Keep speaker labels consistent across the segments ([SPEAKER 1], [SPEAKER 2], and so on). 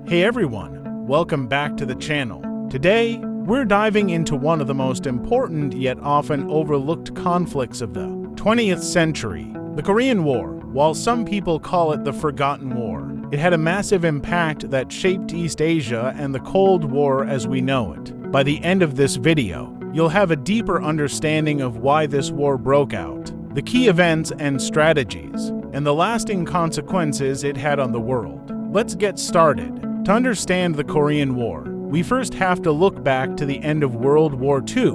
[SPEAKER 1] Hey everyone, welcome back to the channel. Today, we're diving into one of the most important yet often overlooked conflicts of the 20th century, the Korean War. While some people call it the Forgotten War, it had a massive impact that shaped East Asia and the Cold War as we know it. By the end of this video, you'll have a deeper understanding of why this war broke out, the key events and strategies, and the lasting consequences it had on the world. Let's get started. To understand the Korean War, we first have to look back to the end of World War II,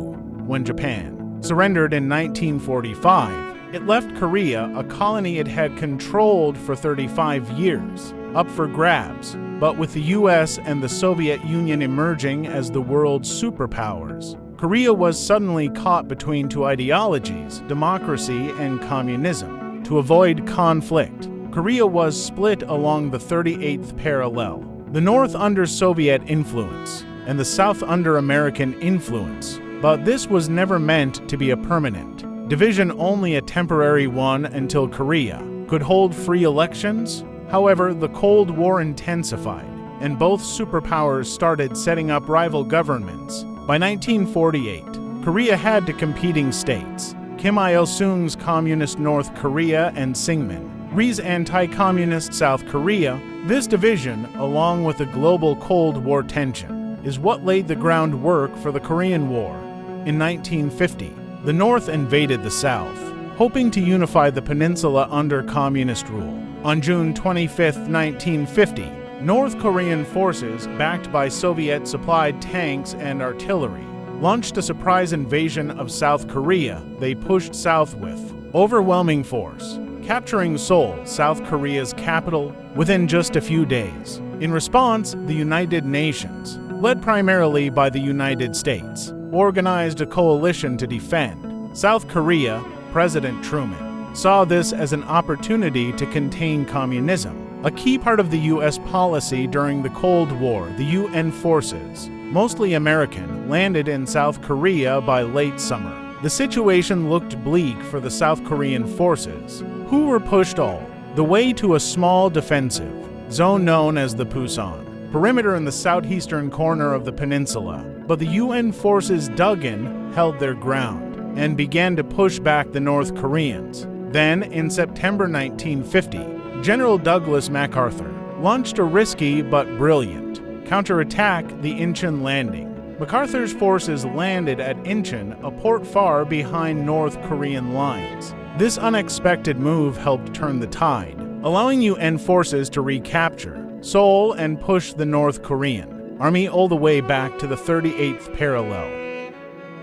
[SPEAKER 1] when Japan surrendered in 1945. It left Korea, a colony it had controlled for 35 years, up for grabs, but with the US and the Soviet Union emerging as the world's superpowers, Korea was suddenly caught between two ideologies, democracy and communism. To avoid conflict, Korea was split along the 38th parallel. The North under Soviet influence, and the South under American influence, but this was never meant to be a permanent division, only a temporary one until Korea could hold free elections. However, the Cold War intensified, and both superpowers started setting up rival governments. By 1948, Korea had two competing states, Kim Il-sung's communist North Korea and Syngman Rhee's anti-communist South Korea. This division, along with the global Cold War tension, is what laid the groundwork for the Korean War. In 1950, the North invaded the South, hoping to unify the peninsula under communist rule. On June 25, 1950, North Korean forces, backed by Soviet-supplied tanks and artillery, launched a surprise invasion of South Korea. They pushed south with overwhelming force, capturing Seoul, South Korea's capital, within just a few days. In response, the United Nations, led primarily by the United States, organized a coalition to defend South Korea. President Truman saw this as an opportunity to contain communism, a key part of the U.S. policy during the Cold War. The UN forces, mostly American, landed in South Korea by late summer. The situation looked bleak for the South Korean forces, who were pushed all the way to a small defensive zone known as the Pusan perimeter in the southeastern corner of the peninsula. But the UN forces dug in, held their ground, and began to push back the North Koreans. Then, in September 1950, General Douglas MacArthur launched a risky but brilliant counterattack, the Incheon Landing. MacArthur's forces landed at Incheon, a port far behind North Korean lines. This unexpected move helped turn the tide, allowing UN forces to recapture Seoul and push the North Korean army all the way back to the 38th parallel.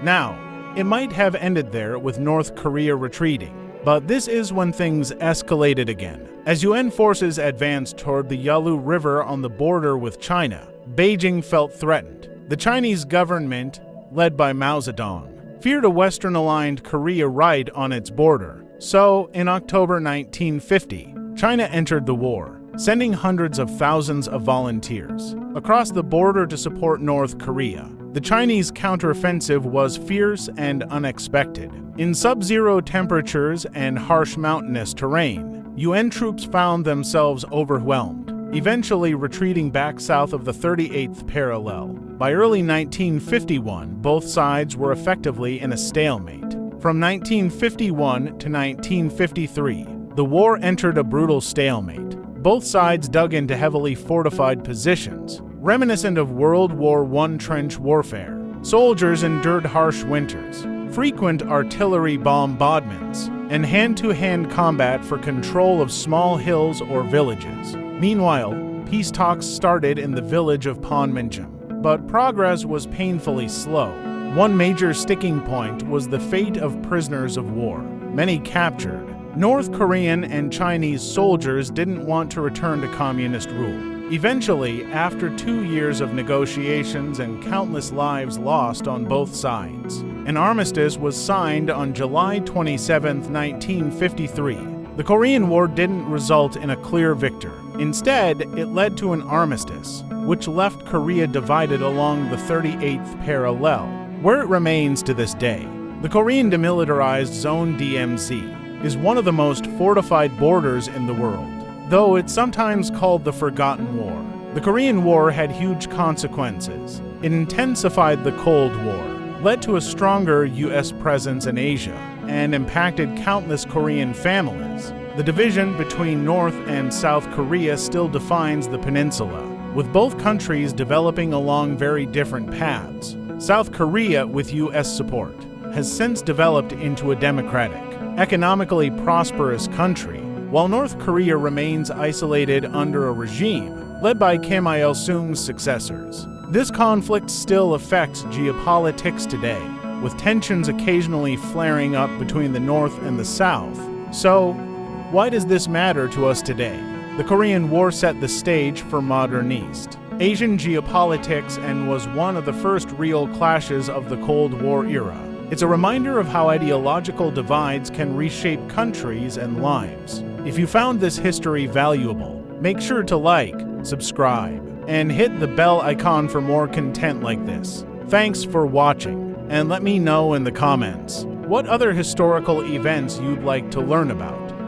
[SPEAKER 1] Now, it might have ended there with North Korea retreating, but this is when things escalated again. As UN forces advanced toward the Yalu River on the border with China, Beijing felt threatened. The Chinese government, led by Mao Zedong, feared a Western-aligned Korea right on its border. So, in October 1950, China entered the war, sending hundreds of thousands of volunteers across the border to support North Korea. The Chinese counteroffensive was fierce and unexpected. In sub-zero temperatures and harsh mountainous terrain, UN troops found themselves overwhelmed, eventually retreating back south of the 38th parallel. By early 1951, both sides were effectively in a stalemate. From 1951 to 1953, the war entered a brutal stalemate. Both sides dug into heavily fortified positions, reminiscent of World War I trench warfare. Soldiers endured harsh winters, frequent artillery bombardments, and hand-to-hand combat for control of small hills or villages. Meanwhile, peace talks started in the village of Panmunjom, but progress was painfully slow. One major sticking point was the fate of prisoners of war, many captured. North Korean and Chinese soldiers didn't want to return to communist rule. Eventually, after 2 years of negotiations and countless lives lost on both sides, an armistice was signed on July 27, 1953. The Korean War didn't result in a clear victor. Instead, it led to an armistice, which left Korea divided along the 38th parallel, where it remains to this day. The Korean Demilitarized Zone DMZ is one of the most fortified borders in the world. Though it's sometimes called the Forgotten War, The Korean War had huge consequences. It intensified the Cold War, led to a stronger U.S. presence in Asia, and impacted countless Korean families. The division between North and South Korea still defines the peninsula, with both countries developing along very different paths. South Korea, with U.S. support, has since developed into a democratic, economically prosperous country, while North Korea remains isolated under a regime led by Kim Il-sung's successors. This conflict still affects geopolitics today, with tensions occasionally flaring up between the North and the South. So, why does this matter to us today? The Korean War set the stage for modern East Asian geopolitics and was one of the first real clashes of the Cold War era. It's a reminder of how ideological divides can reshape countries and lives. If you found this history valuable, make sure to like, subscribe, and hit the bell icon for more content like this. Thanks for watching, and let me know in the comments what other historical events you'd like to learn about.